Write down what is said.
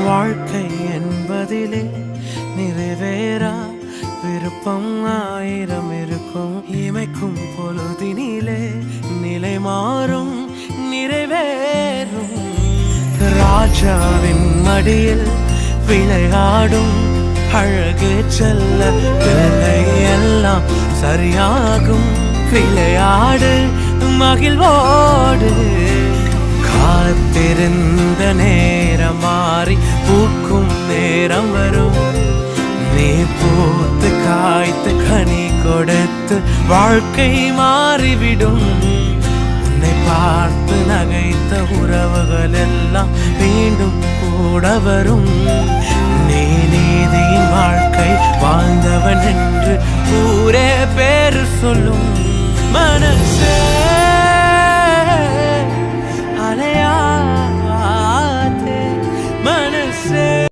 வாழ்க்கை என்பதிலே நிறைவேறா விருப்பம் ஆயிரம் இருக்கும். இமைக்கும் பொழுதினிலே நிலை மாறும் நிறைவேறும். ராஜாவின் மடியில் விளையாடும் அழகு செல்ல பிள்ளை எல்லாம் சரியாகும். விளையாடு மகிழ்வோடு. காத்திருந்த நேரம் மாறி பூக்கும் நேரம் வரும். நீ பூத்து காய்த்து கனி கொடுத்து வாழ்க்கை மாறிவிடும். உன்னை பார்த்து நகைத்த உறவுகள் எல்லாம் மீண்டும் கூட வரும். நீ நீதியின் வாழ்க்கை வாழ்ந்தவன் என்று ஊரே பேரு சொல்லும். மனசே